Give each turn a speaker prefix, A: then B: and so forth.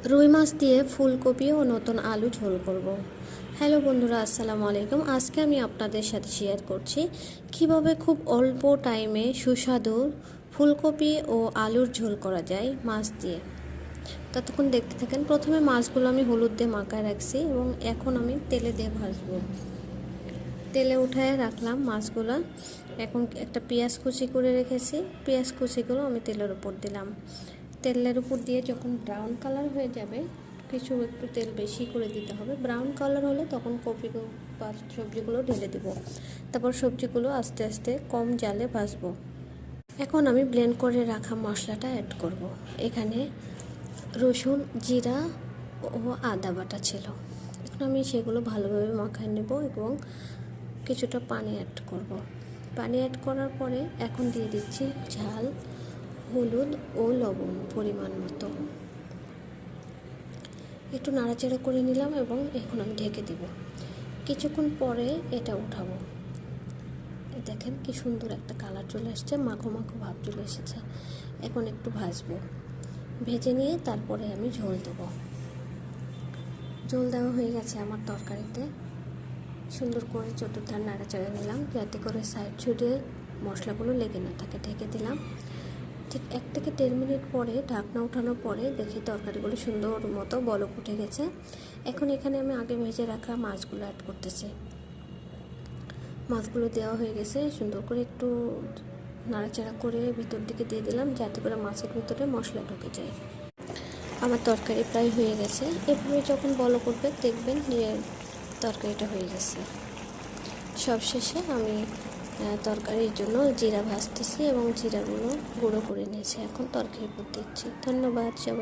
A: রুই মাছ দিয়ে ফুলকপি ও নতুন আলু ঝোল করব। হ্যালো বন্ধুরা, আসসালামু আলাইকুম। আজকে আমি আপনাদের সাথে শেয়ার করছি কিভাবে খুব অল্প টাইমে সুস্বাদু ফুলকপি ও আলুর ঝোল করা যায় মাছ দিয়ে। ততক্ষণ দেখতে থাকেন। প্রথমে মাছগুলো আমি হলুদ দিয়ে মাখায় রাখছি এবং এখন আমি তেলে দিয়ে ভাজবো। তেলে উঠায় রাখলাম মাছগুলো। এখন একটা পেঁয়াজ কুচি করে রেখেছি, পেঁয়াজ কুচিগুলো আমি তেলের উপর দিলাম। তেলের উপর দিয়ে যখন ব্রাউন কালার হয়ে যাবে, একটু তেল বেশি করে দিতে হবে। ব্রাউন কালার হলে তখন কপি বা সবজিগুলো ঢেলে দেব। তারপর সবজিগুলো আস্তে আস্তে কম জালে ভাজবো। এখন আমি ব্লেন্ড করে রাখা মশলাটা অ্যাড করব। এখানে রসুন, জিরা ও আদা বাটা ছিল। এখন আমি সেগুলো ভালোভাবে মাখায় নেব এবং কিছুটা পানি অ্যাড করব। পানি অ্যাড করার পরে এখন দিয়ে দিচ্ছি ঝাল, হলুদ ও লবণ পরিমাণ মতো। একটু নাড়াচাড়া করে নিলাম এবং এখন আমি ঢেকে দেব। কিছুক্ষণ পরে এটা উঠাবো। দেখেন কি সুন্দর একটা কালার চলে আসছে, মাখো মাখো ভাব চলে এসেছে। এখন একটু ভাজবো। ভেজে নিয়ে তারপরে আমি ঝোল দেবো। ঝোল দেওয়া হয়ে গেছে আমার তরকারিতে। সুন্দর করে চতুর্ধার নাড়াচাড়া নিলাম যাতে করে সাইড ছুটে মশলাগুলো লেগে না থাকে। ঢেকে দিলাম। ঠিক 1 থেকে 1.5 মিনিট পরে ঢাকনা উঠানোর পরে দেখি তরকারিগুলো সুন্দর মতো বলক উঠে গেছে। এখন এখানে আমি আগে ভেজে রাখা মাছগুলো অ্যাড করতেছি। মাছগুলো দেওয়া হয়ে গেছে। সুন্দর করে একটু নাড়াচাড়া করে ভিতর দিকে দিয়ে দিলাম যাতে করে মাছের ভিতরে মশলা ঢুকে যায়। আমার তরকারি প্রায় হয়ে গেছে। এভাবে যখন বলক উঠবে দেখবেন যে তরকারিটা হয়ে গেছে। সবশেষে আমি তরকারির জন্য জিরা ভাজতেছি এবং জিরাগুলো গুঁড়ো করে নিয়েছি। এখন তরকারির উপর দিচ্ছি। ধন্যবাদ সবাই।